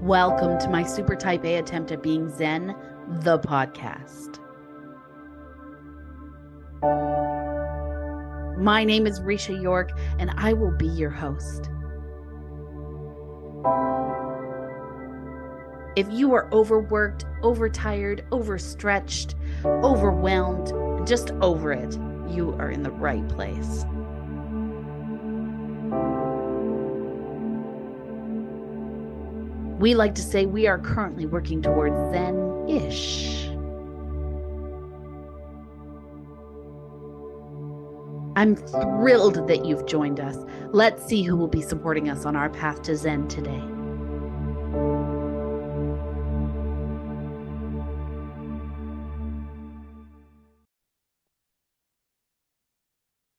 Welcome to my super type A attempt at being Zen, the podcast. My name is Risha York, and I will be your host. If you are overworked, overtired, overstretched, overwhelmed, and just over it, you are in the right place. We like to say we are currently working towards Zen-ish. I'm thrilled that you've joined us. Let's see who will be supporting us on our path to Zen today.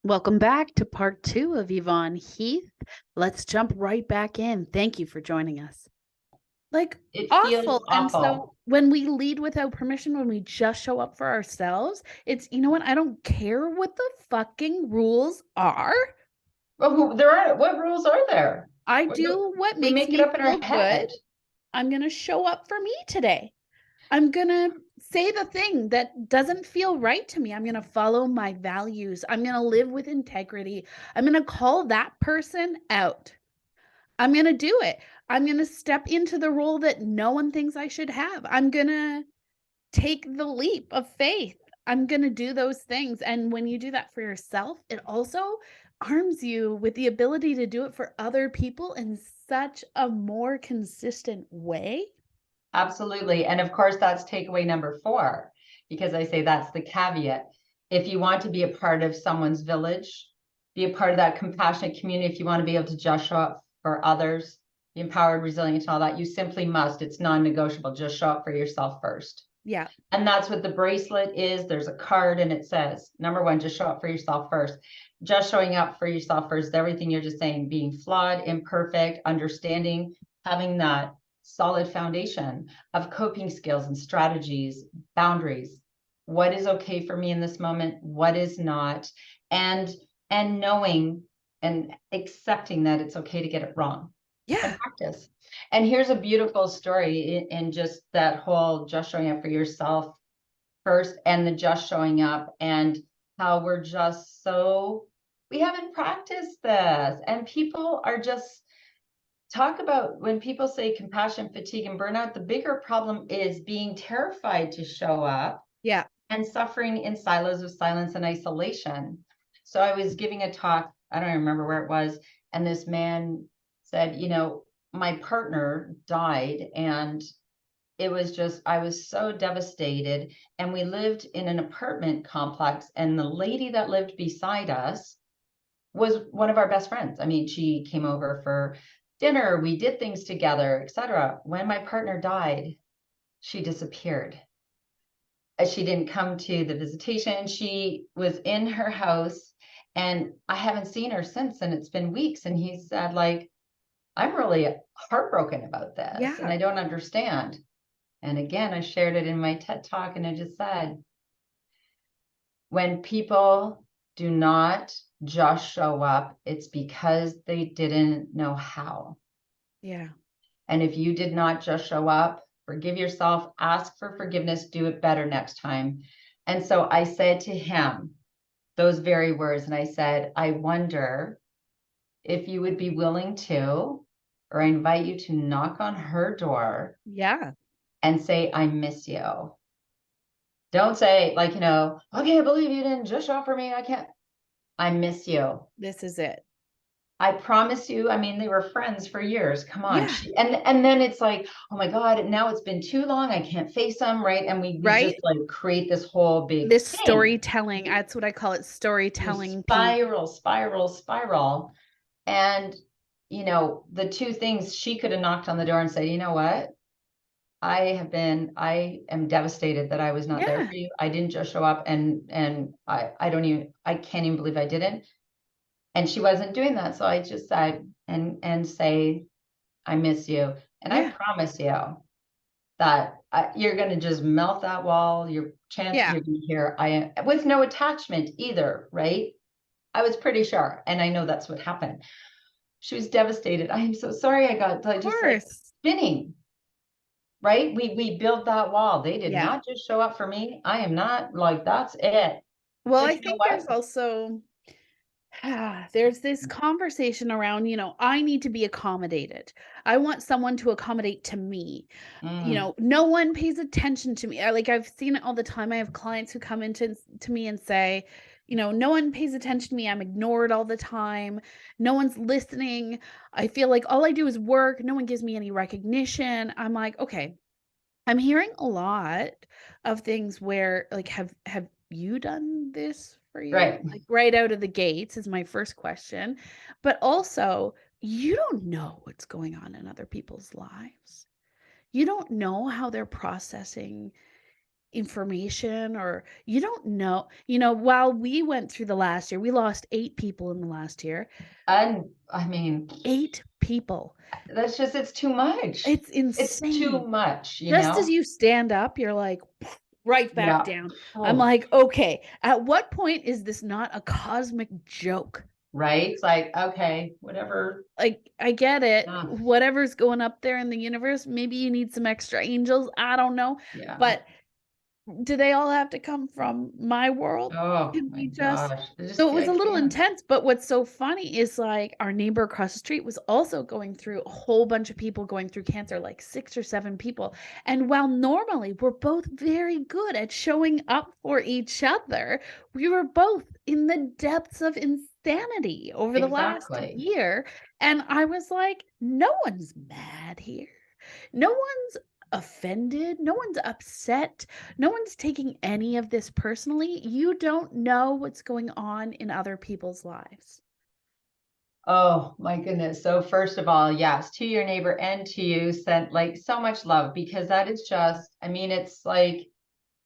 Welcome back to part 2 of Yvonne Heath. Let's jump right back in. Thank you for joining us. It Awful. feels awful. And so when we lead without permission, when we just show up for ourselves, it's, you know what? I don't care what the fucking rules are. Well, what rules are there? I do what makes make me it up in feel our head. good. I'm going to show up for me today. I'm going to say the thing that doesn't feel right to me. I'm going to follow my values. I'm going to live with integrity. I'm going to call that person out. I'm going to do it. I'm going to step into the role that no one thinks I should have. I'm going to take the leap of faith. I'm going to do those things. And when you do that for yourself, it also arms you with the ability to do it for other people in such a more consistent way. Absolutely. And of course, that's takeaway number 4, because I say that's the caveat. If you want to be a part of someone's village, be a part of that compassionate community, if you want to be able to just show up for others, be empowered, resilient, and all that, you simply must. It's non-negotiable. Just show up for yourself first. Yeah. And that's what the bracelet is. There's a card and it says, number 1, just show up for yourself first. Just showing up for yourself first, everything you're just saying, being flawed, imperfect, understanding, having that solid foundation of coping skills and strategies, boundaries. What is okay for me in this moment? What is not? And knowing and accepting that it's okay to get it wrong. Yeah. And practice. And here's a beautiful story in just that whole just showing up for yourself first and the just showing up, and how we're just we haven't practiced this. And people are just talk about, when people say compassion fatigue and burnout, the bigger problem is being terrified to show up. Yeah. And suffering in silos of silence and isolation. So I was giving a talk, I don't even remember where it was, and this man said, my partner died, and it was just, I was so devastated. And we lived in an apartment complex, and the lady that lived beside us was one of our best friends. I mean, she came over for dinner, we did things together, etc. When my partner died, she disappeared. She didn't come to the visitation. She was in her house, and I haven't seen her since, and it's been weeks. And he said, I'm really heartbroken about this. Yeah. And I don't understand. And again, I shared it in my TED talk, and I just said, when people do not just show up, it's because they didn't know how. Yeah. And if you did not just show up, forgive yourself, ask for forgiveness, do it better next time. And so I said to him those very words, and I said, I wonder if you would be willing to, or I invite you to knock on her door. Yeah. And say, I miss you. Don't say okay, I believe you didn't just show up for me. I can't. I miss you. This is it. I promise you. I mean, they were friends for years. Come on. Yeah. And then it's like, oh my God, now it's been too long. I can't face them. Right. And we just create this whole big this thing. Storytelling. That's what I call it. Storytelling. Spiral. And, the two things, she could have knocked on the door and said, you know what? I am devastated that I was not there for you. I didn't just show up, and I can't even believe I didn't. And she wasn't doing that. So I just said, and say, I miss you. And I promise you that you're going to just melt that wall. Your chance you're going to hear, with no attachment either. Right. I was pretty sure. And I know that's what happened. She was devastated. I am so sorry. I got just spinning. right? We build that wall. They did Yeah. not just show up for me. I am not like, that's it. Well, But I you know think what? there's also there's this conversation around, I need to be accommodated. I want someone to accommodate to me. Mm, No one pays attention to me. Like I've seen it all the time. I have clients who come into to me and say, no one pays attention to me. I'm ignored all the time. No one's listening. I feel like all I do is work. No one gives me any recognition. I'm like, okay, I'm hearing a lot of things where like have you done this for you? right. Like right out of the gates is my first question. But also, you don't know what's going on in other people's lives. You don't know how they're processing information, or you don't know, while we went through the last year, we lost 8 people in the last year. And I mean, 8 people. that's just, it's too much. It's It's too insane. much, you Just as know? you stand up, you're like, right back Yeah. down. I'm Oh, like, "Okay, at what point is this not a cosmic joke?" right. It's like, okay, whatever. Like, I get it. Ah, Whatever's going up there in the universe, maybe you need some extra angels, I don't know, yeah. but do they all have to come from my world? Oh Can my we just gosh. so it I was a little can't. intense, but what's so funny is, like, our neighbor across the street was also going through a whole bunch of people going through cancer, like 6 or 7 people, and while normally we're both very good at showing up for each other, we were both in the depths of insanity over the last Exactly. year, and I was like, "No one's mad here. No one's offended. No one's upset. No one's taking any of this personally. You don't know what's going on in other people's lives." Oh my goodness. So first of all, yes, to your neighbor and to you, sent like so much love, because that is just, I mean, it's like,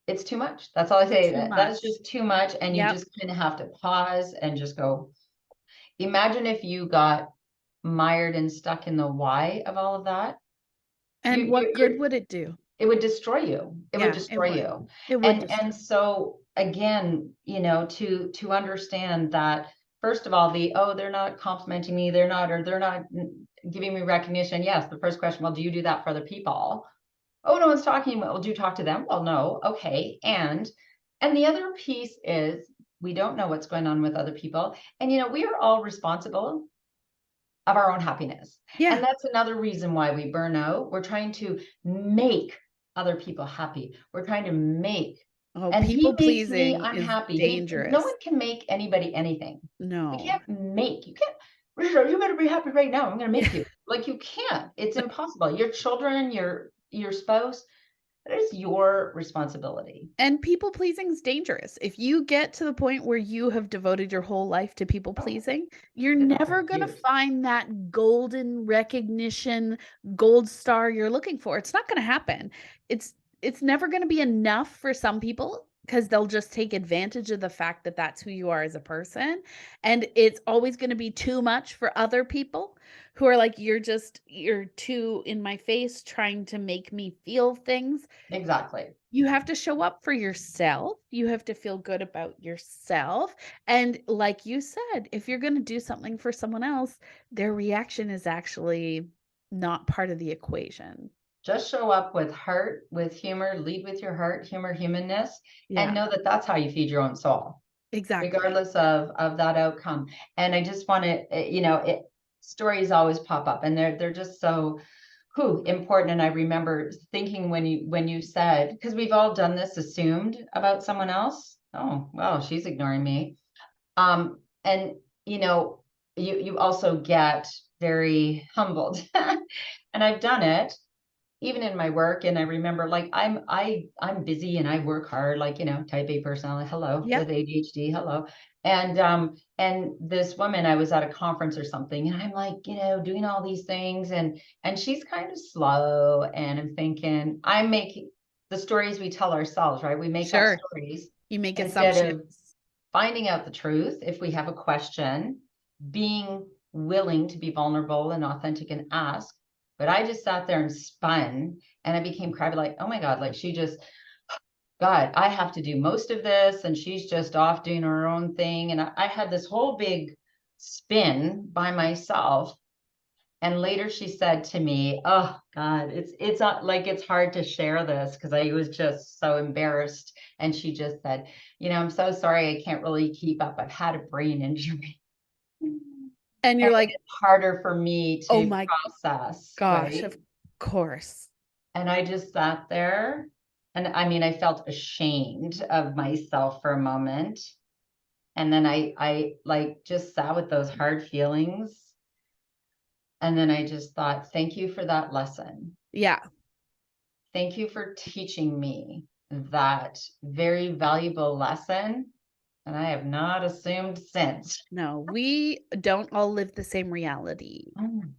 it's too much. That's all I say. Too That's much. just too much. And you Yep. just kind of have to pause and just go, imagine if you got mired and stuck in the why of all of that. And what You're, good would it do? it would destroy you. It would Yeah, it destroy would. you. It would destroy. And so again, to understand that, first of all, oh, they're not complimenting me, they're not, or they're not giving me recognition. Yes, the first question, well, do you do that for other people? Oh, no one's talking. Well, do you talk to them? Well, no. Okay. And the other piece is, we don't know what's going on with other people. And we are all responsible of our own happiness. And Yeah. that's another reason why we burn out. We're trying to make other people happy. We're trying to make, Oh, and he people makes me pleasing is unhappy. No one dangerous. can make anybody anything. No. You can't, Risha, you better be happy right now. I'm going to make you. Like, you can't. It's impossible. Your children, your spouse, that is your responsibility. And people pleasing is dangerous. If you get to the point where you have devoted your whole life to people Oh, pleasing, you're it's never not going to cute. find that golden recognition, gold star you're looking for. It's not going to happen. It's it's never going to be enough for some people because they'll just take advantage of the fact that that's who you are as a person, and it's always going to be too much for other people who are like, you're too in my face trying to make me feel things. Exactly. You have to show up for yourself. You have to feel good about yourself. And like you said, if you're going to do something for someone else, their reaction is actually not part of the equation. Just show up with heart, with humor, lead with your heart, humor, humanness, and Yeah, know that that's how you feed your own soul, exactly. regardless of that outcome. And I just want to, stories always pop up, and they're just so important. And I remember thinking when you said, because we've all done this, assumed about someone else. Oh, well, she's ignoring me. And you also get very humbled. And I've done it even in my work. And I remember, like, I'm busy and I work hard, like, type A personality, hello, with Yep, ADHD, hello. And this woman, I was at a conference or something, and I'm like, doing all these things, and she's kind of slow, and I'm thinking, I'm making the stories we tell ourselves, right? We make up sure. stories You make instead of assumptions. finding out the truth. If we have a question, being willing to be vulnerable and authentic and ask. But I just sat there and spun, and I became crabby, like, oh my God, like, she just, God, I have to do most of this, and she's just off doing her own thing. And I had this whole big spin by myself. And later she said to me, oh God, it's not like it's hard to share this because I was just so embarrassed. And she just said, I'm so sorry I can't really keep up. I've had a brain injury. And And you're like, it's harder for me "Oh to my process, gosh, right? of course." And I just sat there and I mean, I felt ashamed of myself for a moment. And then I like just sat with those hard feelings. And then I just thought, thank you for that lesson. Yeah. Thank you for teaching me that very valuable lesson. And I have not assumed since. No, we don't all live the same reality. Mm.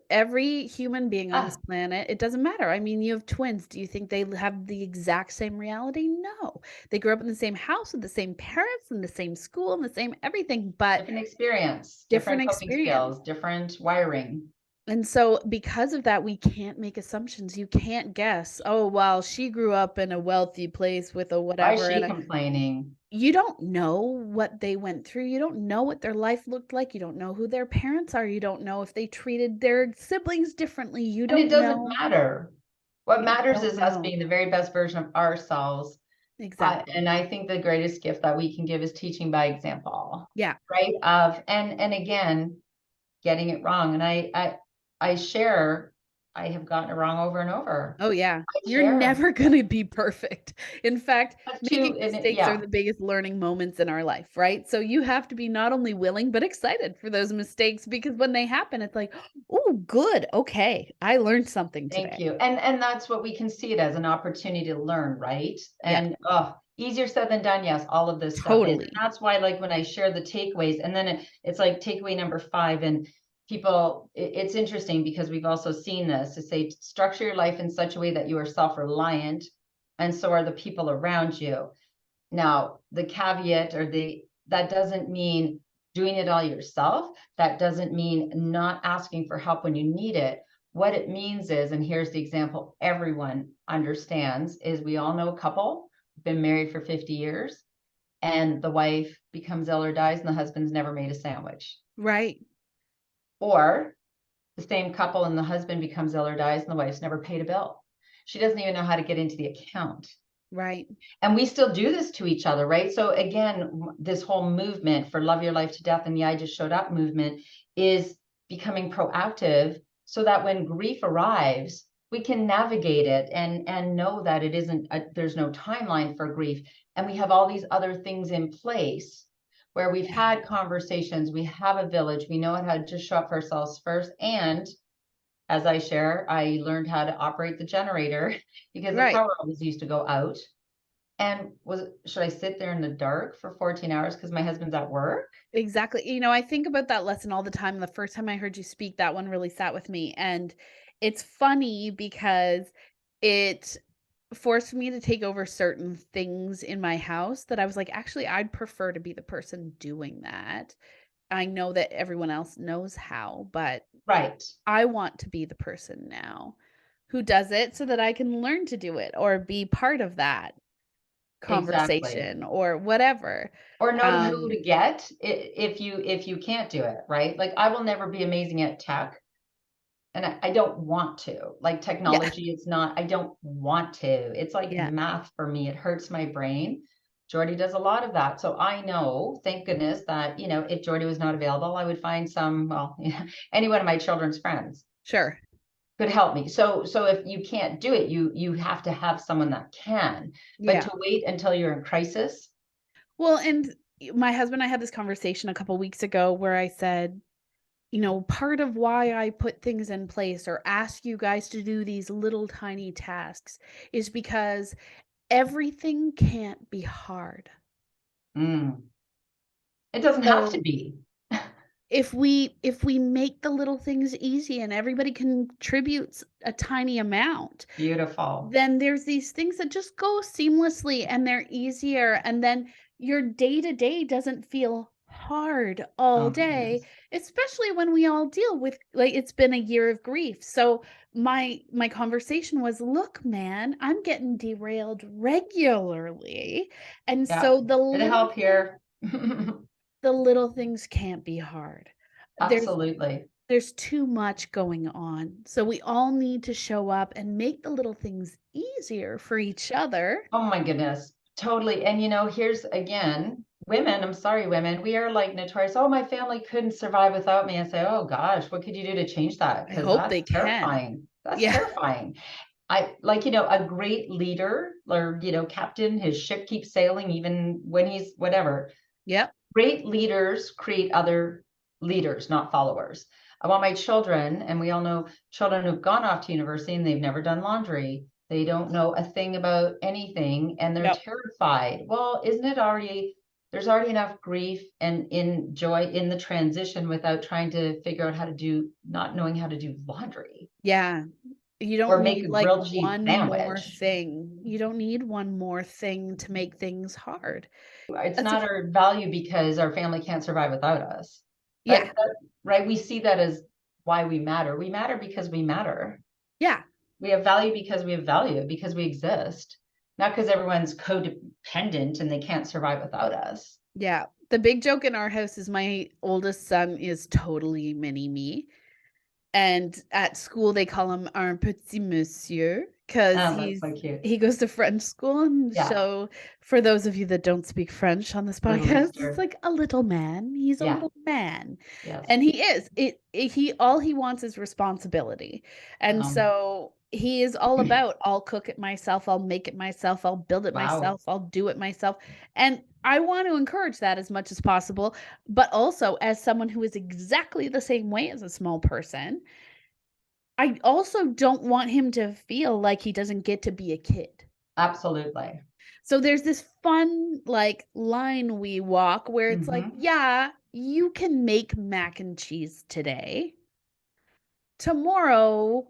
Every human being on this Ah, planet, it doesn't matter. I mean, you have twins. Do you think they have the exact same reality? No. They grew up in the same house with the same parents and the same school and the same everything, but different experience, different different coping experience. skills, different wiring. And so because of that, we can't make assumptions. You can't guess, "Oh, well, she grew up in a wealthy place with a Why is whatever," she and complaining? you don't know what they went through. You don't know what their life looked like. You don't know who their parents are. You don't know if they treated their siblings differently. You And it don't doesn't know. matter. What You matters don't is us know. being the very best version of ourselves. And Exactly. I think the greatest gift that we can give is teaching by example, Yeah. right? And again, getting it wrong. And I share, I have gotten it wrong over and over. Oh, yeah. I You're share. never gonna be perfect. In fact, Have making to, mistakes are yeah, the biggest learning moments in our life, right? So you have to be not only willing, but excited for those mistakes because when they happen, it's like, "Oh, good. Okay. I learned something thank today." you. And that's what we can see it as an opportunity to learn, right? Yeah. And easier said than done. Yes, all of this stuff is. And Totally. that's why, like when I share the takeaways, and then it's like takeaway number 5, and people, it's interesting because we've also seen this to say structure your life in such a way that you are self-reliant, and so are the people around you. Now, the caveat or that doesn't mean doing it all yourself. That doesn't mean not asking for help when you need it. What it means is, and here's the example everyone understands, is we all know a couple, been married for 50 years, and the wife becomes ill or dies, and the husband's never made a sandwich. Right. Or the same couple and the husband becomes ill or dies, and the wife's never paid a bill. She doesn't even know how to get into the account. Right. And we still do this to each other, right? So again, this whole movement for love your life to death and the I just showed up movement is becoming proactive so that when grief arrives, we can navigate it and know that it isn't there's no timeline for grief, and we have all these other things in place where we've Yeah. had conversations, we have a village, we know how to just show up for ourselves first. And as I share, I learned how to operate the generator because the Right. power always used to go out. And should I sit there in the dark for 14 hours because my husband's at work? Exactly. I think about that lesson all the time. The first time I heard you speak, that one really sat with me. And it's funny because it forced me to take over certain things in my house that I was like, actually, I'd prefer to be the person doing that. I know that everyone else knows how, but Right. I want to be the person now who does it so that I can learn to do it or be part of that Exactly. conversation or whatever. Or know who Um, to get if you can't do it, right? Like I will never be amazing at tech, and I don't want to. Like yeah, technology is not, I don't want to. It's like yeah, math for me. It hurts my brain. Jordy does a lot of that. So I know, thank goodness that, if Jordy was not available, I would find some, well, any one of my children's friends sure. could help me. So if you can't do it, you have to have someone that can. But Yeah. to wait until you're in crisis, Well, and my husband and I had this conversation a couple weeks ago where I said, part of why I put things in place or ask you guys to do these little tiny tasks is because everything can't be hard. mm, it doesn't have to So be. if we make the little things easy and everybody contributes a tiny amount, Beautiful. then there's these things that just go seamlessly and they're easier, and then your day to day doesn't feel hard all Oh my day, goodness. especially when we all deal with, like, it's been a year of grief. So my conversation was, "Look, man, I'm getting derailed regularly, and Yeah. so the It'll little help things here. the little things can't be hard." There's Absolutely. There's too much going on. So we all need to show up and make the little things easier for each other. Oh my goodness. Totally. And here's again, women, I'm sorry, women, we are like notorious. Oh, my family couldn't survive without me. And say, oh gosh, what could you do to change that? I Because hope that's they can. terrifying. That's Yeah. terrifying. I like, a great leader or, captain, his ship keeps sailing even when he's whatever. Yep. Great leaders create other leaders, not followers. I want my children, and we all know children who've gone off to university and they've never done laundry. They don't know a thing about anything and they're Yep. terrified. Well, isn't it already, there's already enough grief and in joy in the transition without trying to figure out how to do, not knowing how to do laundry Yeah. You or don't make need a like grilled cheese one more sandwich. thing. You don't need one more thing to make things hard. It's That's a not our value because our family can't survive without us. Yeah. Right? We see that as why we matter. We matter because we matter. Yeah. We have value because we have value, because we exist, not because everyone's codependent and they can't survive without us. Yeah. The big joke in our house is my oldest son is totally mini me. And at school, they call him un petit monsieur because Oh, that's so cute. he goes to French school, and Yeah, so for those of you that don't speak French on this little podcast, it's mister. like a little man. He's a Yeah, little man, yes. and he is. He all he wants is responsibility, and Um, so he is all about, "I'll cook it myself, I'll make it myself, I'll build it wow, myself, I'll do it myself," and I want to encourage that as much as possible, but also as someone who is exactly the same way as a small person, I also don't want him to feel like he doesn't get to be a kid. absolutely. So there's this fun, like, line we walk where it's like, Hmm. "Yeah, you can make mac and cheese today. Tomorrow,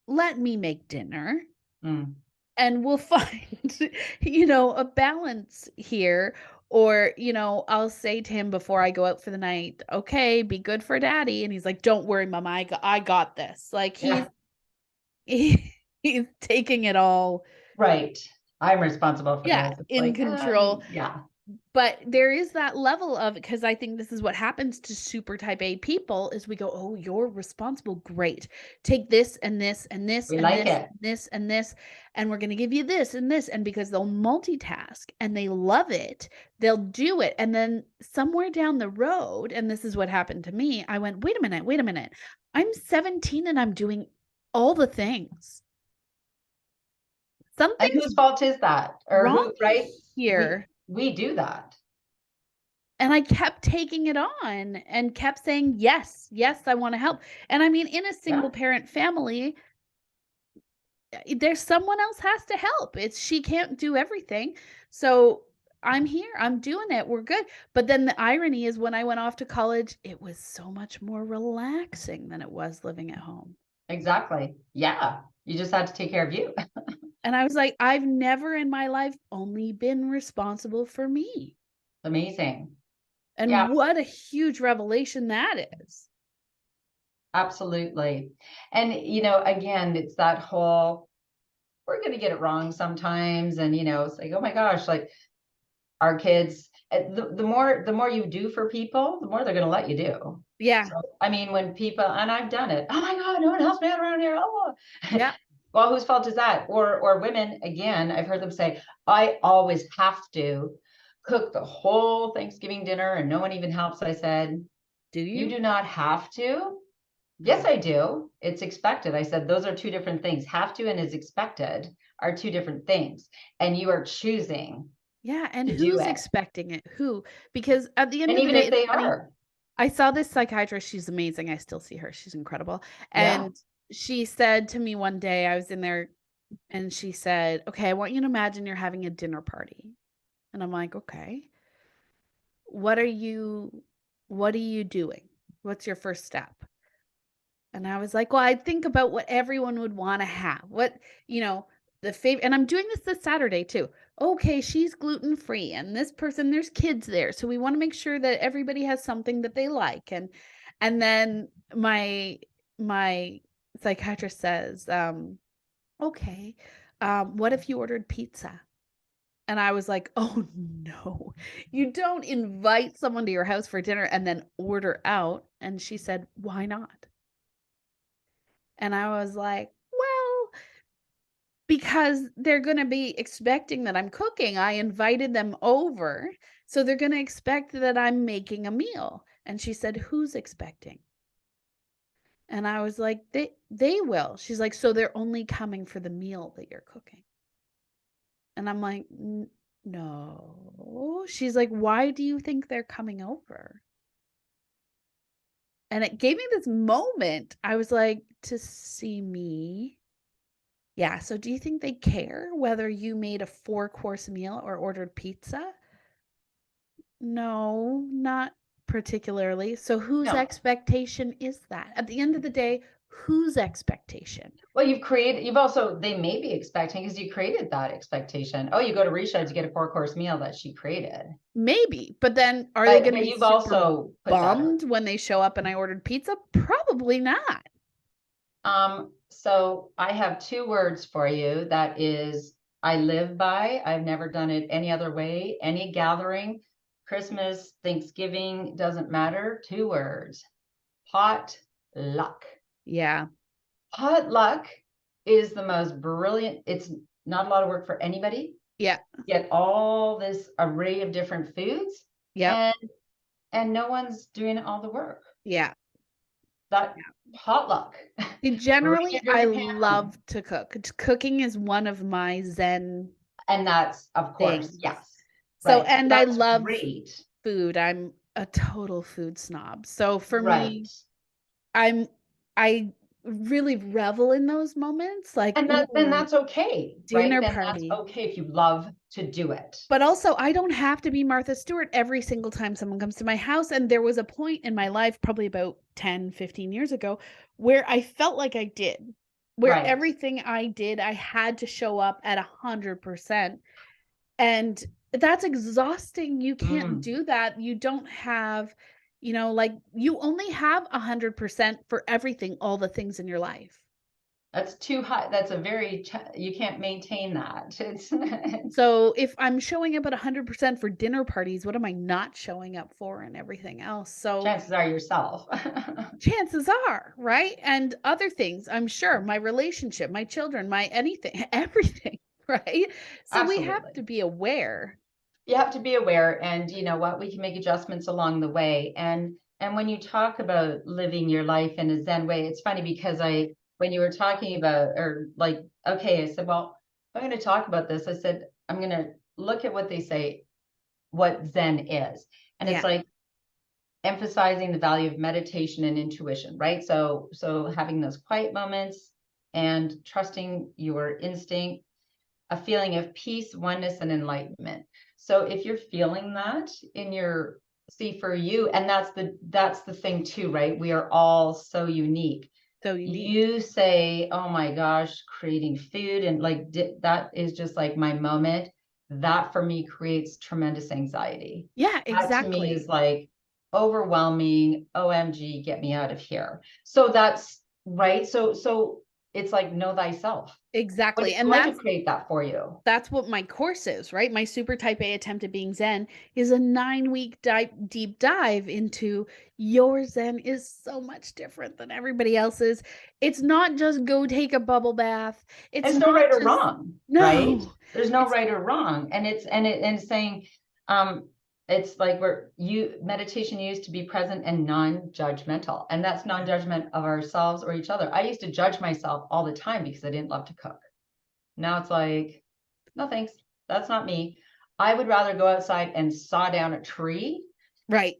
let me make dinner, Mm. and we'll find, a balance here." Or, I'll say to him before I go out for the night, "Okay, be good for daddy." And he's like, "Don't worry, mama, I got this." Like, Yeah, he's taking it all. right. I'm responsible for Yeah, this. It's in like, control, yeah, but there is that level of, because I think this is what happens to super type A people is we go, "Oh, you're responsible, great. Take this and this and this we and like this it. and this and this, and we're gonna give you this and this," and because they'll multitask and they love it, they'll do it, and then somewhere down the road, and this is what happened to me, I went, wait a minute. I'm 17 and I'm doing all the things. And Something's whose fault is that? Or wrong who, right? We here." we do that. And I kept taking it on and kept saying, "Yes, yes, I wanna help." And I mean, in a Yeah, single parent family, there's someone else has to help. It's she can't do everything. So, I'm here, I'm doing it, we're good. But then the irony is when I went off to college, it was so much more relaxing than it was living at home. exactly. Yeah. You just had to take care of you. And I was like, "I've never in my life only been responsible for me." Amazing. Yeah, And what a huge revelation that is. absolutely. And, again, it's that whole, we're going to get it wrong sometimes. And, it's like, oh my gosh, like our kids, the more you do for people, the more they're going to let you do. Yeah, So, I mean, when people, and I've done it, oh my God, no one helps me out around here. Oh, yeah, well, whose fault is that? Or women, again, I've heard them say, I always have to cook the whole Thanksgiving dinner and no one even helps. I said, do you you? do not have to. Yes, No. I do. It's expected. I said those are two different things. Have to and is expected are two different things. And you are choosing Yeah, and to do who's it. expecting it? Who? Because at the end And of the even day, if it's they funny. are, I saw this psychiatrist, she's amazing, I still see her, she's incredible, yeah, and she said to me one day, I was in there, and she said, "Okay, I want you to imagine you're having a dinner party." And I'm like, "Okay. What are you what are you doing? What's your first step?" And I was like, "Well, I think about what everyone would wanna have. What, you know, the fav," and I'm doing this Saturday too. "Okay, she's gluten-free, and this person, there's kids there, so we wanna make sure that everybody has something that they like," and then my psychiatrist says, "Okay, what if you ordered pizza?" And I was like, "Oh, no. You don't invite someone to your house for dinner and then order out." And she said, "Why not?" And I was like, well, because they're gonna be expecting that I'm cooking. I invited them over, so they're gonna expect that I'm making a meal. And she said, "Who's expecting?" And I was like, "They will." She's like, "So they're only coming for the meal that you're cooking." And I'm like, No." She's like, "Why do you think they're coming over?" And it gave me this moment. I was like, "To see me?" Yeah, so do you think they care whether you made a four-course meal or ordered pizza? No, not particularly. So whose No. expectation is that? At the end of the day, whose expectation? Well, you've also, they may be expecting because you created that expectation. Oh, you go to Risha to get a 4-course meal that she created. Maybe, but then are they gonna But be you've super also put that out. bummed when they show up and I ordered pizza? Probably not. So I have 2 words for you that is I live by. I've never done it any other way. Any gathering, Christmas, Thanksgiving, doesn't matter. 2 words. Pot luck. Yeah, Potluck is the most brilliant. It's not a lot of work for anybody. yeah, Get all this array of different foods, yep, and no one's doing all the work. yeah. That potluck. And Bring generally, a I dirty pan. love to cook. Cooking is one of my zen And that's, of course, things. yes. So Right. So and I that's love great. food. I'm a total food snob. So for Right. me, I'm I really revel in those moments, like, And ooh, that's okay, right? dinner Then that's party. okay if you love to do it. But also, I don't have to be Martha Stewart every single time someone comes to my house, and there was a point in my life, probably about 10, 15 years ago, where I felt like I did, where Right. everything I did, I had to show up at 100%, and that's exhausting. You can't Mm. do that. You don't have, like, you only have 100% for everything, all the things in your life. That's too high. That's a very, you can't maintain that. It's So if I'm showing up at 100% for dinner parties, what am I not showing up for and everything else? So chances are yourself. chances are, right? And other things, I'm sure, my relationship, my children, my anything, everything, right? So we have Absolutely. to be aware. You have to be aware, and you know what, we can make adjustments along the way. And when you talk about living your life in a zen way, it's funny because I when you were talking about, or like, okay, I said, well, I'm going to talk about this. I said, I'm going to look at what they say, what zen is. And it's Yeah. like emphasizing the value of meditation and intuition, right? So having those quiet moments and trusting your instinct, a feeling of peace, oneness, and enlightenment. So if you're feeling that in your, see, for you, and that's the thing too, right? We are all so unique. So unique. You say, oh my gosh, creating food and like that is just like my moment. That for me creates tremendous anxiety. Yeah, That to me is exactly. like overwhelming. OMG, get me out of here. So that's right. So it's like know thyself. What Exactly. is And going to that's create that for you? That's what my course is, right? My super type A attempt at being Zen is a 9-week deep dive into your Zen is so much different than everybody else's. It's not just go take a bubble bath. It's There's no not right or just wrong, right? no. There's no It's right or wrong. And and saying, um, it's like where you meditation used to be present and non-judgmental. And that's non-judgment of ourselves or each other. I used to judge myself all the time because I didn't love to cook. Now it's like, no thanks. That's not me. I would rather go outside and saw down a tree right.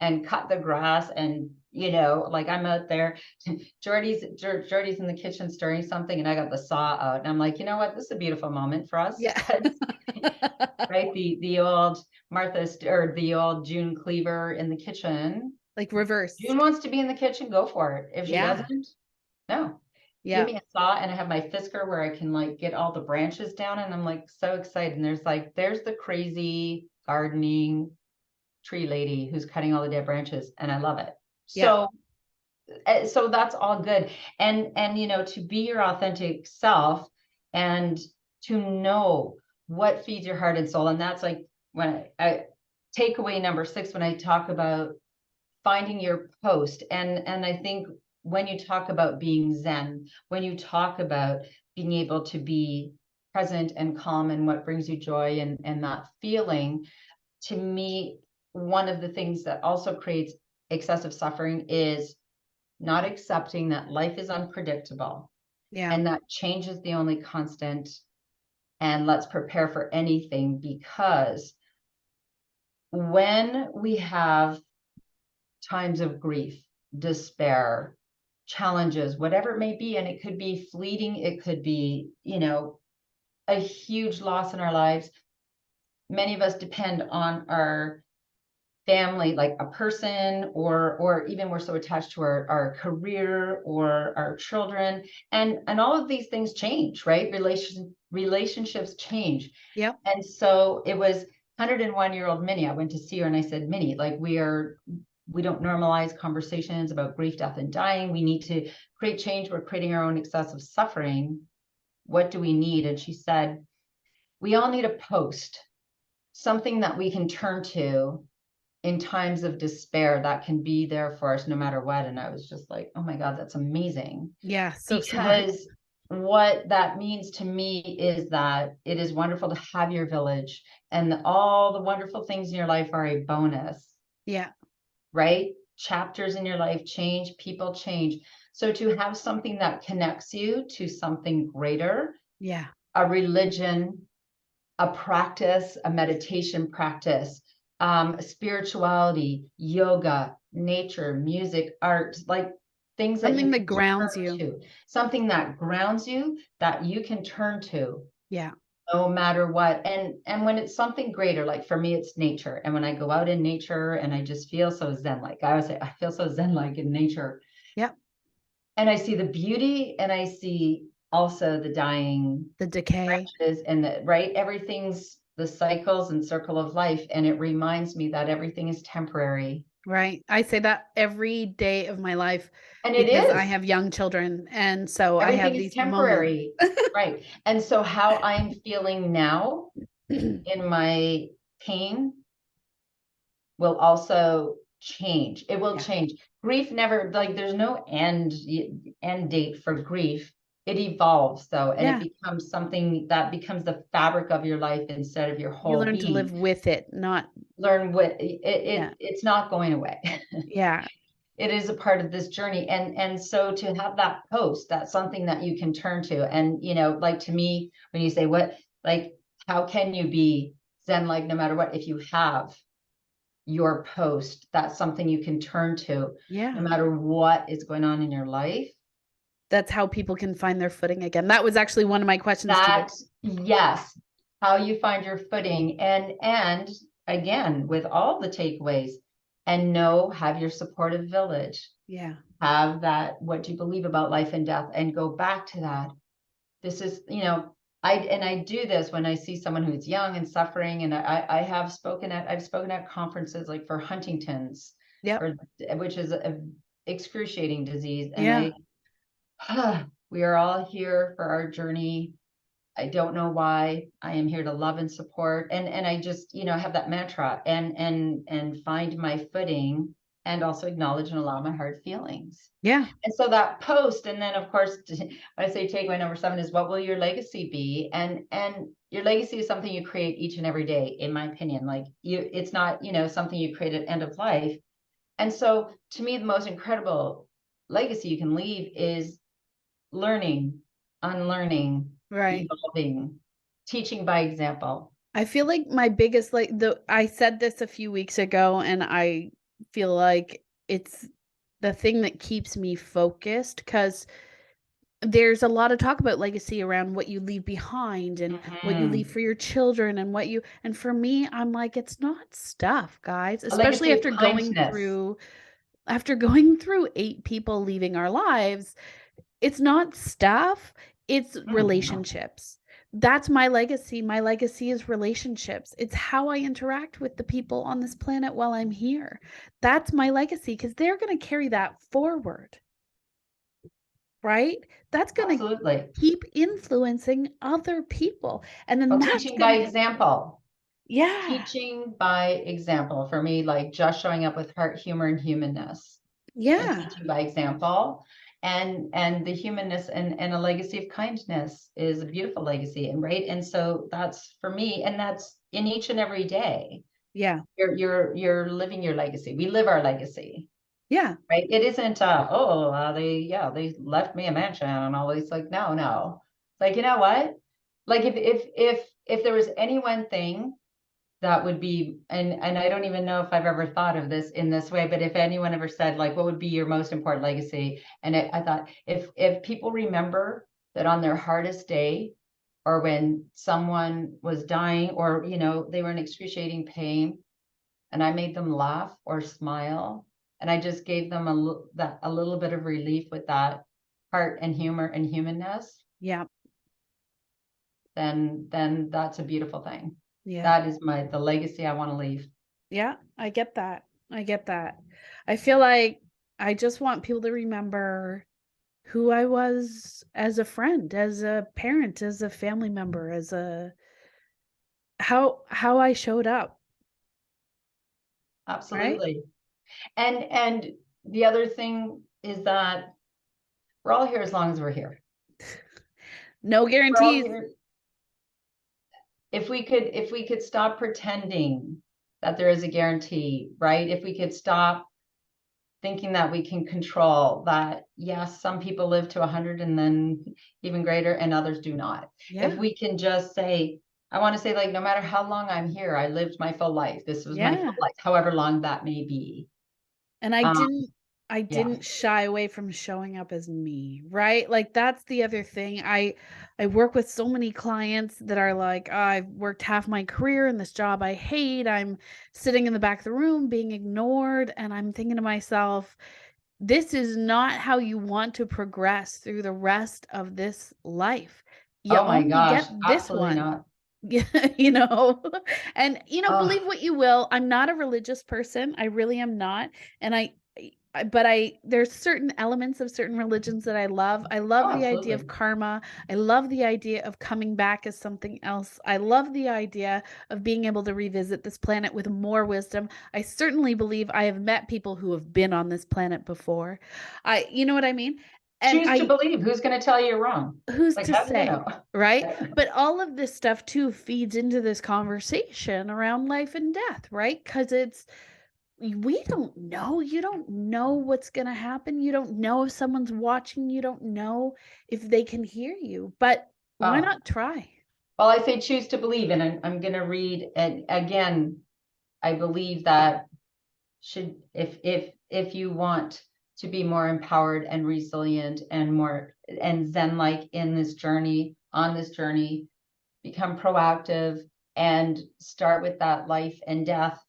and cut the grass, and like I'm out there. Jordy's in the kitchen stirring something and I got the saw out and I'm like, you know what, this is a beautiful moment for us. Yeah. Right, the old or the old June Cleaver in the kitchen. Like June reversed. wants to be in the kitchen, go for it. If she Yeah. doesn't, no. Give Yeah. me a saw and I have my Fisker where I can like get all the branches down and I'm like so excited. And there's the crazy gardening tree lady who's cutting all the dead branches and I love it. Yeah. So that's all good. And to be your authentic self and to know what feeds your heart and soul. And that's like when I takeaway number 6, when I talk about finding your post. And I think when you talk about being Zen, when you talk about being able to be present and calm and what brings you joy and that feeling, to me, one of the things that also creates excessive suffering is not accepting that life is unpredictable Yeah. and that change is the only constant. And let's prepare for anything, because when we have times of grief, despair, challenges, whatever it may be, and it could be fleeting, it could be, a huge loss in our lives. Many of us depend on our family, like a person, or even we're so attached to our career or our children, and all of these things change, right? Relationships change. Yep. And so it was 101-year-old Minnie. I went to see her and I said, Minnie, like, we don't normalize conversations about grief, death, and dying. We need to create change. We're creating our own excessive suffering. What do we need? And she said, we all need a post, something that we can turn to in times of despair that can be there for us no matter what. And I was just like, oh my God, that's amazing. Yeah. So smart. Because what that means to me is that it is wonderful to have your village, and all the wonderful things in your life are a bonus, Yeah. right? Chapters in your life change, people change. So to have something that connects you to something greater, Yeah. a religion, a practice, a meditation practice, spirituality, yoga, nature, music, art, like things that you Something can that grounds turn you. to, something that grounds you, that you can turn to Yeah. no matter what. And when it's something greater, like for me, it's nature. And when I go out in nature and I just feel so zen-like, I would say I feel so zen-like in nature. Yep. And I see the beauty, and I see also the dying The decay. branches, and right, everything's the cycles and circle of life, and it reminds me that everything is temporary. Right. I say that every day of my life And it because I is. have young children. And so I Everything have is these moments. temporary. Right. And so how I'm feeling now in my pain will also change. It will Yeah. change. Grief never, like, there's no end date for grief. It evolves though, and it Yeah. becomes something that becomes the fabric of your life instead of your You whole learn to being. live with it, not, Learn what yeah. it's not going away. Yeah. It is a part of this journey. And so to have that post, that's something that you can turn to. And like, to me, when you say what, like, how can you be zen, like, no matter what, if you have your post, that's something you can turn to no Yeah. matter what is going on in your life. That's how people can find their footing again. That was actually one of my questions to you. That, yes, how you find your footing, and again, with all the takeaways, and have your supportive village, Yeah. have that, what do you believe about life and death, and go back to that. This is, I do this when I see someone who's young and suffering, and I've spoken at conferences, like for Huntington's, Yep. or which is a excruciating disease, and Yeah. we are all here for our journey. I don't know why. I am here to love and support. And I just, have that mantra, and find my footing, and also acknowledge and allow my hard feelings. Yeah. And so that post, and then of course, when I say takeaway number 7 is, what will your legacy be? And your legacy is something you create each and every day, in my opinion. Like, it's not, something you create at end of life. And so to me, the most incredible legacy you can leave is learning, unlearning, Right. evolving, teaching by example. I feel like my biggest, like, I said this a few weeks ago, and I feel like it's the thing that keeps me focused because there's a lot of talk about legacy around what you leave behind and what you leave Mhm. for your children and and for me, I'm like, it's not stuff, guys, A especially legacy of kindness. after going through 8 people leaving our lives. It's not stuff, it's Mhm. relationships. That's my legacy. My legacy is relationships. It's how I interact with the people on this planet while I'm here. That's my legacy because 'cause they're gonna carry that forward, right? That's gonna Absolutely. keep influencing other people, and then Well, that's teaching by gonna example. yeah, Teaching by example for me, like just showing up with heart, humor, and humanness. and Yeah. teaching by example. And the humanness and a legacy of kindness is a beautiful legacy. And right. And so that's for me, and that's in each and every day. Yeah. You're living your legacy. We live our legacy. Yeah. Right. It isn't they left me a mansion and all these, like, no. Like, you know what? Like, if there was any one thing that would be, and I don't even know if I've ever thought of this in this way, but if anyone ever said, like, what would be your most important legacy? And I thought, if people remember that on their hardest day, or when someone was dying, or they were in excruciating pain, and I made them laugh or smile, and I just gave them a little bit of relief with that heart and humor and humanness, Yeah. then that's a beautiful thing. Yeah. That is the legacy I want to leave. Yeah. I get that. I get that. I feel like I just want people to remember who I was as a friend, as a parent, as a family member, as a how I showed up, right? Absolutely. And the other thing is that we're all here as long as we're here. No We're all guarantees. here. If we could stop pretending that there is a guarantee, right? If we could stop thinking that we can control that, yes, some people live to 100 and then even greater, and others do not. If Yeah. we can just say, I want to say, like, no matter how long I'm here, I lived my full life. This was my Yeah. full life, however long that may be. And Um, I yeah. didn't shy away from showing up as me, right? Like that's the other thing. I work with so many clients that are like, "Oh, I've worked half my career in this job I hate. I'm sitting in the back of the room being ignored." And I'm thinking to myself, this is not how you want to progress through the rest of this life. You Oh my only gosh, get this absolutely one. not. Yeah, and Oh, believe what you will, I'm not a religious person. I really am not. And but there's certain elements of certain religions that I love. I oh, love the idea of absolutely. karma. I love the idea of coming back as something else. I love the idea of being able to revisit this planet with more wisdom. I certainly believe I have met people who have been on this planet before. You know what I mean? And Choose to I believe. Who's going to tell you you're wrong? who's Like, to how do you say, know? right? I don't know. But all of this stuff too feeds into this conversation around life and death, right? Because we don't know. You don't know what's going to happen. You don't know if someone's watching. You don't know if they can hear you. But why Oh, not try? well, I say choose to believe, and I'm going to read. And again, I believe that should if you want to be more empowered and resilient and more and zen like in this journey, on this journey, become proactive and start with that life and death.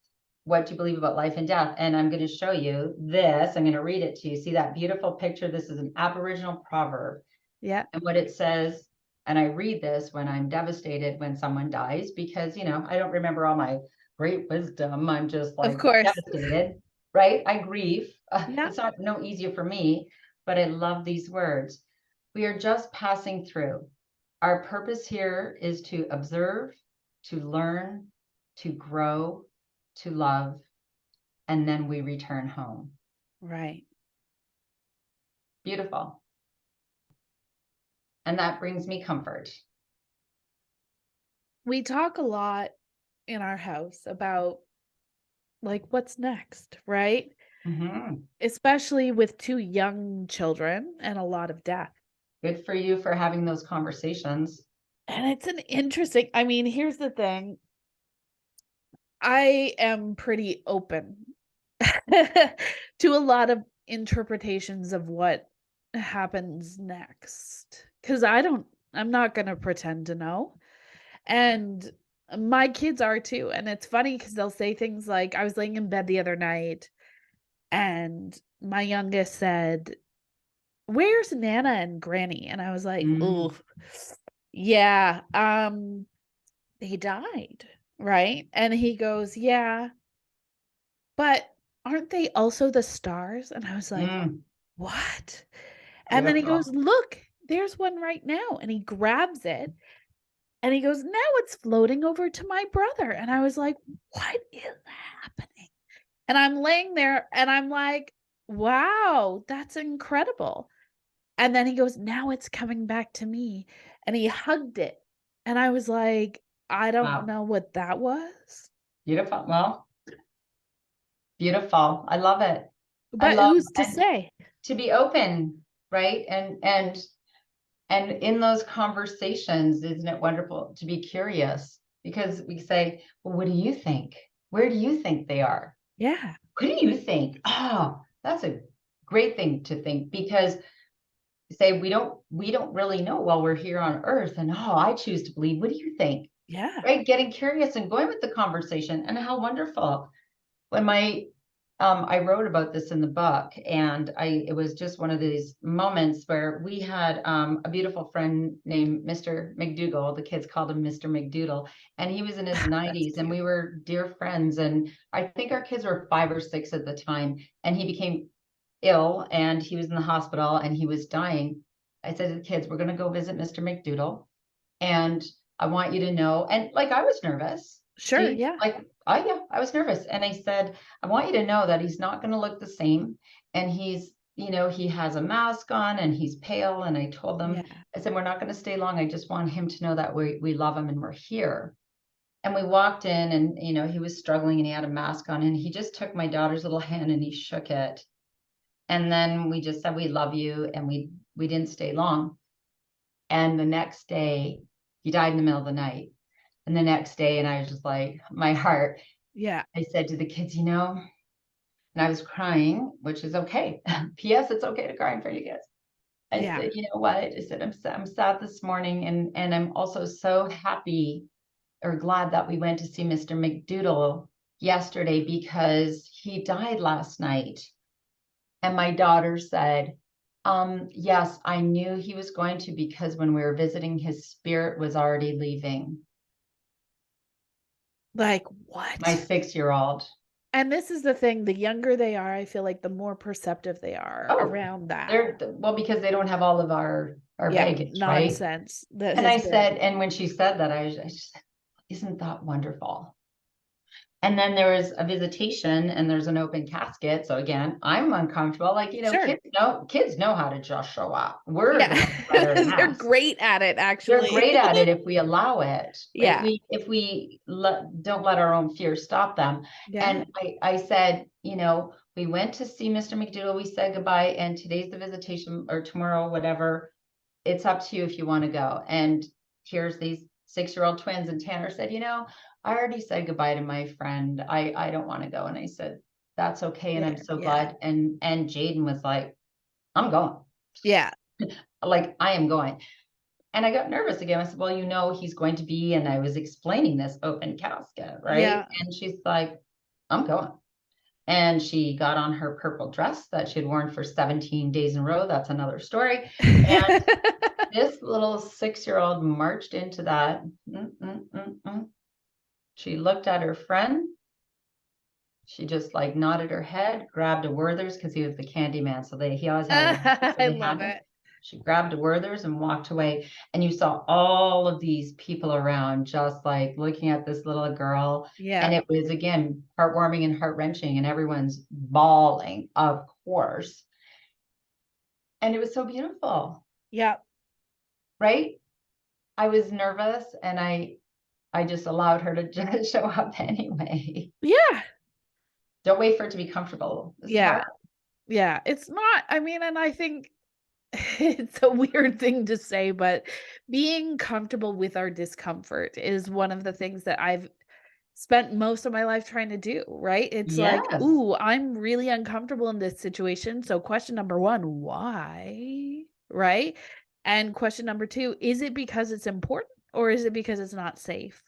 What do you believe about life and death? And I'm going to show you this. I'm going to read it to you. See that beautiful picture? This is an Aboriginal proverb. Yeah, And what it says, and I read this when I'm devastated when someone dies, because I don't remember all my great wisdom. I'm just of like course. devastated, right? I grieve. Yeah, It's not no easier for me, but I love these words. We are just passing through. Our purpose here is to observe, to learn, to grow, to love, and then we return home. right. Beautiful. And that brings me comfort. We talk a lot in our house about like what's next, right? Mhm. Especially with two young children and a lot of death. Good for you for having those conversations. And it's an interesting, I mean, here's the thing. I am pretty open to a lot of interpretations of what happens next. Cause I'm not gonna pretend to know. And my kids are too. And it's funny because they'll say things like, I was laying in bed the other night and my youngest said, "Where's Nana and Granny?" And I was like, "Oh, Mm, yeah, they died." Right? And he goes, "Yeah, but aren't they also the stars?" And I was like, mm, "What?" And then he goes, beautiful. "Look, there's one right now." And he grabs it and he goes, "Now it's floating over to my brother." And I was like, "What is happening?" And I'm laying there and I'm like, Wow, that's incredible. And then he goes, "Now it's coming back to me." And he hugged it. And I was like, "I don't Wow. know what that was." Beautiful. Well, beautiful. I love it. I But love, who's to and say? to be open, right? And in those conversations, isn't it wonderful to be curious? Because we say, well, what do you think? Where do you think they are? Yeah, What do you think? Oh, that's a great thing to think, because say we don't really know while we're here on earth. And oh, I choose to believe. What do you think? yeah, Right? Getting curious and going with the conversation. And how wonderful. When my I wrote about this in the book, and it was just one of these moments where we had a beautiful friend named Mr. McDougal. The kids called him Mr. McDoodle, and he was in his that's 90s, and cute. we were dear friends. And I think our kids were 5 or 6 at the time, and he became ill, and he was in the hospital, and he was dying. I said to the kids, "We're going to go visit Mr. McDoodle, and I want you to know," and like I was nervous. Sure, See, yeah, like, oh yeah, I was nervous. And I said, "I want you to know that he's not going to look the same. And he has a mask on and he's pale." And I told them, yeah. I said, "We're not going to stay long. I just want him to know that we love him and we're here." And we walked in, and he was struggling and he had a mask on, and he just took my daughter's little hand and he shook it. And then we just said, "We love you." And we didn't stay long. And the next day, he died in the middle of the night. And the next day, and I was just like, my heart, Yeah, I said to the kids, and I was crying, which is okay. P.S. It's okay to cry in front of kids. I yeah. said, "You know what?" I said, I'm sad this morning. And I'm also so happy or glad that we went to see Mr. McDoodle yesterday, because he died last night. And my daughter said, yes, I knew he was going to, because when we were visiting, his spirit was already leaving. Like, My what? 6 year old. And this is the thing, the younger they are, I feel like the more perceptive they are Oh, around that. they're well, because they don't have all of our Yeah, baggage, right? nonsense that And has I been. said, and when she said that, I just said, "Isn't that wonderful?" And then there was a visitation, and there's an open casket. So again, I'm uncomfortable. Like, Sure. kids know how to just show up. We're the Yeah. ones that are a They're mess. great at it, They're actually. great at it if we allow it, right? Yeah. If we don't let our own fear stop them. Yeah. And I said, we went to see Mr. McDoodle, we said goodbye, and today's the visitation, or tomorrow, whatever. It's up to you if you want to go. And here's these 6 year old twins. And Tanner said, "I already said goodbye to my friend. I don't want to go." And I said, "That's okay. And I'm Yeah. so Yeah. glad." And Jaden was like, "I'm going." Yeah. Like, I am going. And I got nervous again. I said, "Well, he's going to be," and I was explaining this open casket, right? Yeah. And she's like, "I'm going." And she got on her purple dress that she had worn for 17 days in a row. That's another story. And this little 6 year old marched into that. Mm, mm, mm, mm. She looked at her friend. She just like nodded her head, grabbed a Werther's, because he was the candy man. So he always had a Werther's, so I they love had them. it. She grabbed a Werther's and walked away. And you saw all of these people around just like looking at this little girl. Yeah. And it was, again, heartwarming and heart wrenching, and everyone's bawling, of course. And it was so beautiful, Yeah. right? I was nervous, and I just allowed her to just show up anyway. Yeah. Don't wait for it to be comfortable. This is hard. Yeah. Yeah. It's not, I mean, and I think it's a weird thing to say, but being comfortable with our discomfort is one of the things that I've spent most of my life trying to do, right? It's like, Yes. "Ooh, I'm really uncomfortable in this situation." So question number 1, why? Right? And question number 2, is it because it's important or is it because it's not safe?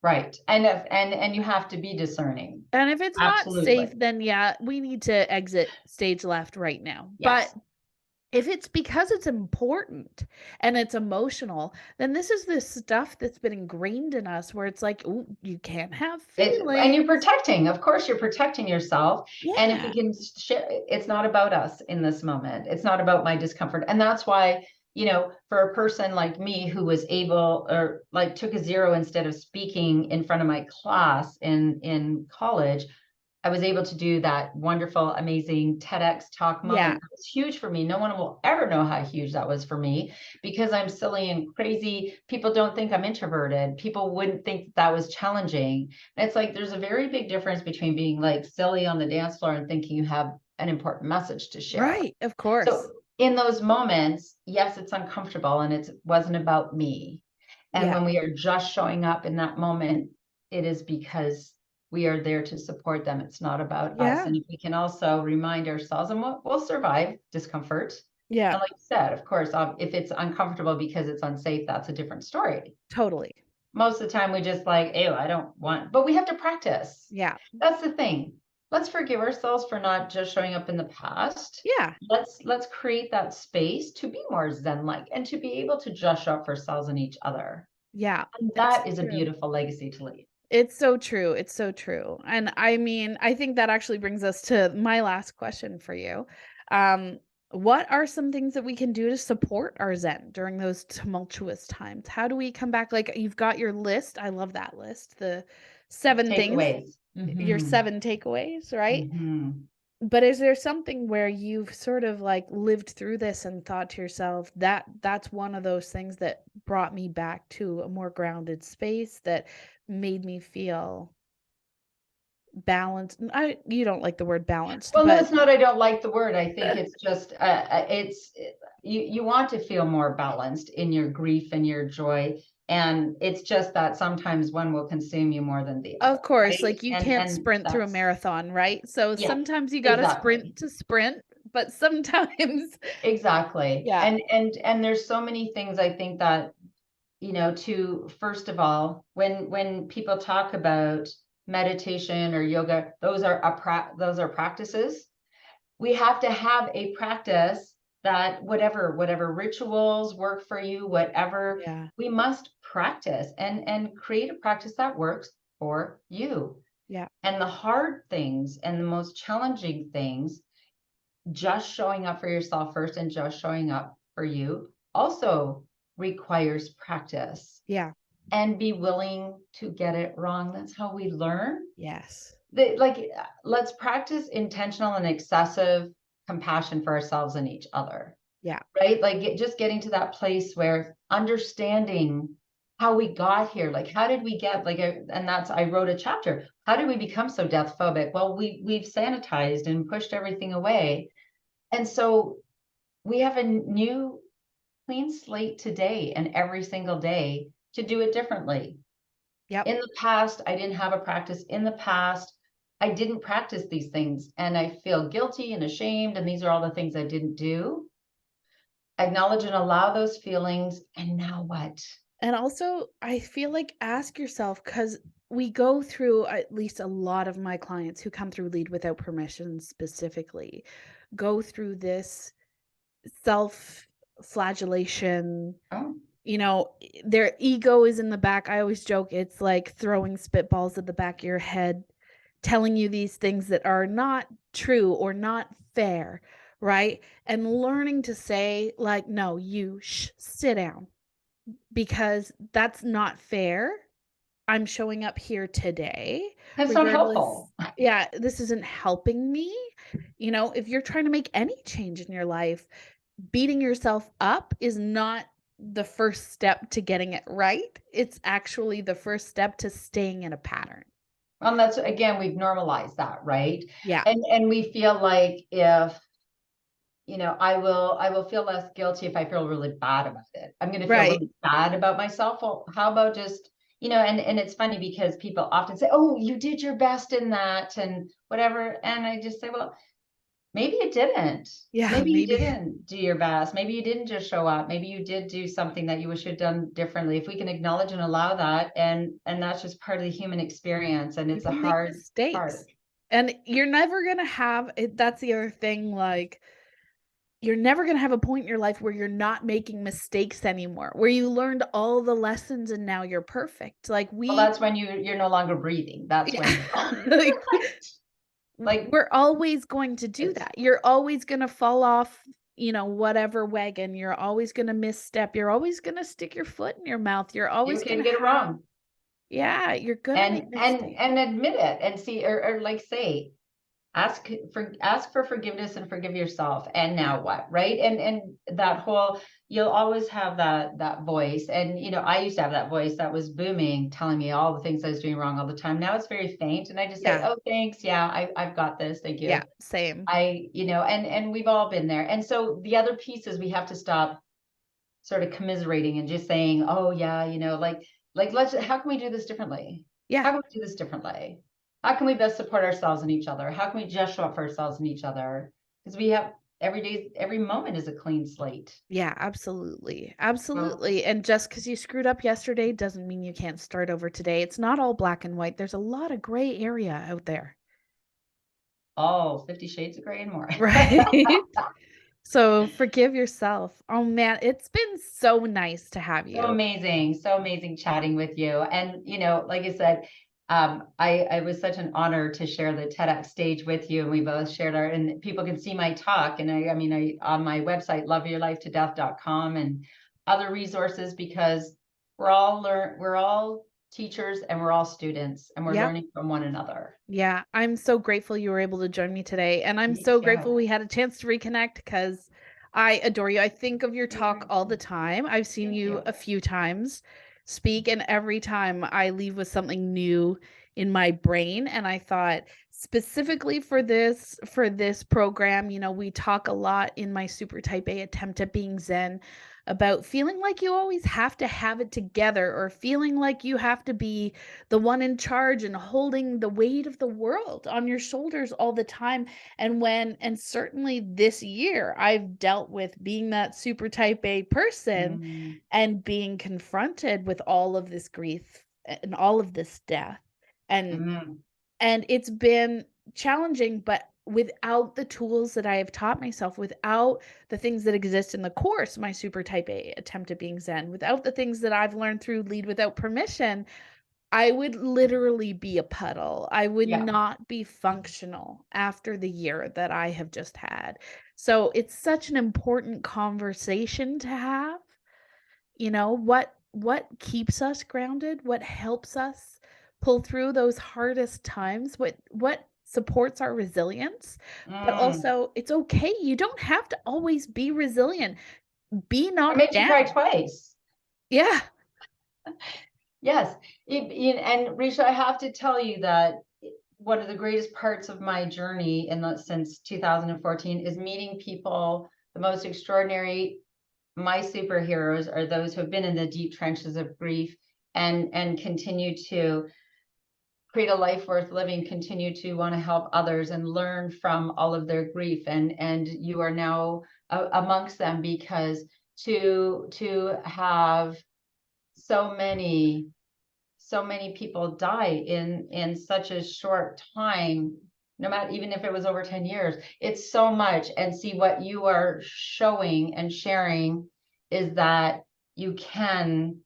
Right. And you have to be discerning. And if it's not safe, Absolutely. then yeah, we need to exit stage left right now. But Yes. if it's because it's important and it's emotional, then this is the stuff that's been ingrained in us where it's like, "Ooh, you can't have And you're feelings." protecting. Of course, you're protecting yourself. And if you Yeah. can share, it's not about us in this moment. It's not about my discomfort. And that's why, for a person like me who was able, or like took a 0 instead of speaking in front of my class in college, I was able to do that wonderful, amazing TEDx talk moment. Yeah. That was huge for me. No one will ever know how huge that was for me because I'm silly and crazy. People don't think I'm introverted. People wouldn't think that was challenging. And it's like there's a very big difference between being like silly on the dance floor and thinking you have an important message to share. Right. Of course. So in those moments, yes, it's uncomfortable and it wasn't about me. And Yeah. when we are just showing up in that moment, it is because we are there to support them. It's not about us. Yeah. And if we can also remind ourselves, and we'll survive discomfort. Yeah. And like you said, of course, if it's uncomfortable because it's unsafe, that's a different story. Totally. Most of the time we just like, ew, I don't want, but we have to practice. Yeah. That's the thing. Let's forgive ourselves for not just showing up in the past. Yeah. Let's create that space to be more zen-like and to be able to just show up for ourselves and each other. Yeah. And It's that is a true. beautiful legacy to leave. It's so true. It's so true. And I mean, I think that actually brings us to my last question for you. Um, what are some things that we can do to support our Zen during those tumultuous times? How do we come back? Like you've got your list. I love that list. The 7 things, Takeaways. your Mhm. 7 takeaways, right? Mhm. But is there something where you've sort of like lived through this and thought to yourself that that's one of those things that brought me back to a more grounded space that made me feel balanced? You don't like the word balanced, Well, no, but it's not I don't like the word. I think it's just, you want to feel more balanced in your grief and your joy, and it's just that sometimes one will consume you more than the other, of course, right? like you can't And sprint through a that's marathon, right? So yeah, sometimes you got to exactly. sprint to sprint, but sometimes Exactly. yeah, And there's so many things I think that, to first of all, when people talk about meditation or yoga, those are practices. We have to have a practice that whatever rituals work for you, whatever, yeah, we must practice and create a practice that works for you. yeah, And the hard things and the most challenging things, just showing up for yourself first and just showing up for you also requires practice yeah, and be willing to get it wrong. That's how we learn. yes, Let's practice intentional and excessive compassion for ourselves and each other, yeah, right? Like just getting to that place where understanding how we got here, like how did we get and that's, I wrote a chapter, how did we become so death phobic? Well, we've sanitized and pushed everything away, and so we have a new clean slate today and every single day to do it differently. yep. In the past, I didn't have a practice. In the past, I didn't practice these things and I feel guilty and ashamed. And these are all the things I didn't do. Acknowledge and allow those feelings. And now what? And also, I feel like ask yourself because we go through, at least a lot of my clients who come through Lead Without Permission specifically, go through this self flagellation. Oh, Their ego is in the back. I always joke it's like throwing spitballs at the back of your head, telling you these things that are not true or not fair, right? And learning to say, like, no, sit down because that's not fair. I'm showing up here today, that's not regardless. helpful. Yeah, this isn't helping me. If you're trying to make any change in your life, beating yourself up is not the first step to getting it right. It's actually the first step to staying in a pattern. That's again, we've normalized that, right? Yeah, And we feel like if I will feel less guilty if I feel really bad about it. I'm going to feel right. really bad about myself. Well, how about just, and it's funny because people often say, "Oh, you did your best in that and whatever." And I just say, "Well, maybe it didn't. Yeah, Maybe you maybe. didn't do your best. Maybe you didn't just show up. Maybe you did do something that you wish you'd done differently." If we can acknowledge and allow that, and that's just part of the human experience, and it's a People make hard part. mistakes. And you're never going to have it. That's the other thing. Like, you're never going to have a point in your life where you're not making mistakes anymore, where you learned all the lessons and now you're perfect. Like, Well, that's when you're no longer breathing. That's yeah, when like, like we're always going to do it's that. You're always going to fall off, whatever wagon. You're always going to misstep. You're always going to stick your foot in your mouth. You're you always going can to get it have wrong. Yeah, you're gonna make mistakes. and admit it and see, or like say, ask for forgiveness and forgive yourself. And Yeah, now what? Right. And that whole, you'll always have that voice. And I used to have that voice that was booming, telling me all the things I was doing wrong all the time. Now it's very faint. And I just say, yeah, oh, thanks. Yeah, I've got this. Thank yeah, you. same. And we've all been there. And so the other piece is we have to stop sort of commiserating and just saying, oh yeah, like how can we do this differently? Yeah, How can we do this differently? How can we best support ourselves and each other? How can we just show up for ourselves and each other? Because we have every day, every moment is a clean slate. yeah, absolutely, So, absolutely. And just because you screwed up yesterday doesn't mean you can't start over today. It's not all black and white. There's a lot of gray area out there. oh, 50 shades of gray and more. Right? So forgive yourself. Oh man, it's been so nice to have you. So amazing chatting with you. And like I said, I was such an honor to share the TEDx stage with you, and we both shared and people can see my talk. And I mean, I on my website, loveyourlifetodeath.com, and other resources, because we're all teachers and we're all students, and we're Yep. learning from one another. Yeah, I'm so grateful you were able to join me today. And I'm Me so too. grateful we had a chance to reconnect because I adore you. I think of your talk all the time. I've seen Thank you you. a few times speak, and every time I leave with something new in my brain. And I thought specifically for this program, we talk a lot in my super type A attempt at being Zen about feeling like you always have to have it together or feeling like you have to be the one in charge and holding the weight of the world on your shoulders all the time. And certainly this year, I've dealt with being that super type A person Mm, and being confronted with all of this grief and all of this death. And mm, and it's been challenging, but without the tools that I have taught myself, without the things that exist in the course, my super type A attempt at being Zen, without the things that I've learned through Lead Without Permission, I would literally be a puddle. I would yeah. not be functional after the year that I have just had. So it's such an important conversation to have. What keeps us grounded? What helps us pull through those hardest times? What supports our resilience? But Mm. also, it's okay. You don't have to always be resilient. Be I knocked made you cry down. twice. Yeah. Yes. And Risha, I have to tell you that one of the greatest parts of my journey since 2014 is meeting people. The most extraordinary, my superheroes are those who have been in the deep trenches of grief and continue to create a life worth living, continue to want to help others and learn from all of their grief. And you are now amongst them, because to have so many people die in such a short time, no matter, even if it was over 10 years, it's so much. And see, what you are showing and sharing is that you can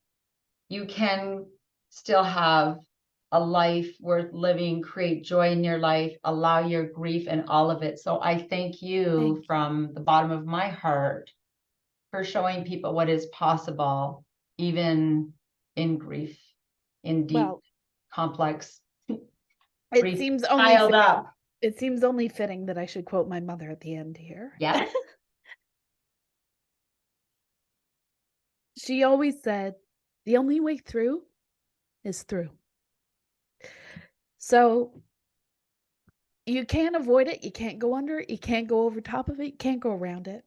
you can still have a life worth living, create joy in your life, allow your grief and all of it. So I thank you Thank you. from the bottom of my heart for showing people what is possible, even in grief, in deep, Well, complex it grief seems only piled fitting. up. It seems only fitting that I should quote my mother at the end here. Yes. She always said, "The only way through is through." So you can't avoid it. You can't go under it. You can't go over top of it. You can't go around it.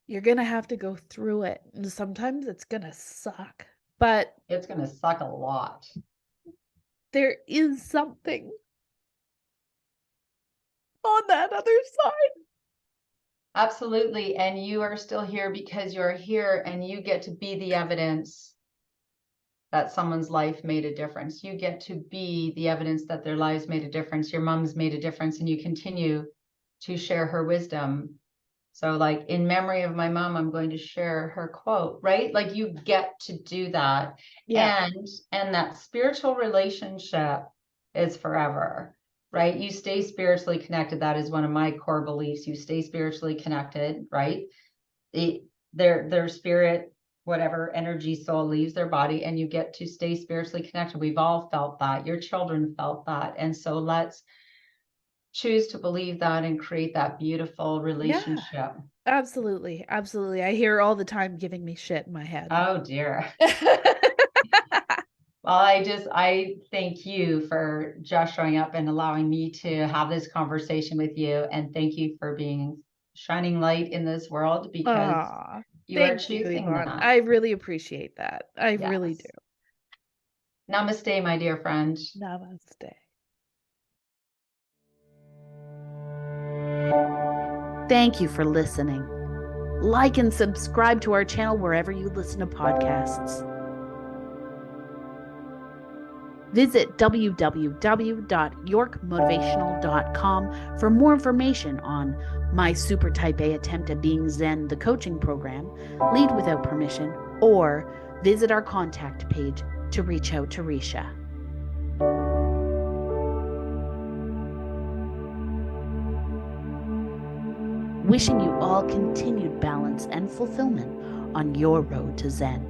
You're going to have to go through it. And sometimes it's going to suck. But It's going to suck a lot. there is something on that other side. Absolutely. And you are still here because you're here, and you get to be the evidence that someone's life made a difference. You get to be the evidence that their lives made a difference. Your mom's made a difference, and you continue to share her wisdom. So, like, in memory of my mom, I'm going to share her quote, right? Like, you get to do that. Yeah. And that spiritual relationship is forever, right? You stay spiritually connected. That is one of my core beliefs. You stay spiritually connected, right? The, their spirit whatever energy soul leaves their body, and you get to stay spiritually connected. We've all felt that. Your children felt that. And so let's choose to believe that and create that beautiful Yeah, relationship. absolutely, absolutely. I hear all the time giving me shit in my head. Oh dear. Well, I thank you for just showing up and allowing me to have this conversation with you. And thank you for being shining light in this world, because Aw, you are thank you, choosing Yvonne. that. I really appreciate that. I really do. Yes. Namaste, my dear friend. Namaste. Thank you for listening. Like and subscribe to our channel wherever you listen to podcasts. Visit www.yorkmotivational.com for more information on my Super Type A Attempt at Being Zen, the coaching program, Lead Without Permission, or visit our contact page to reach out to Risha. Wishing you all continued balance and fulfillment on your road to Zen.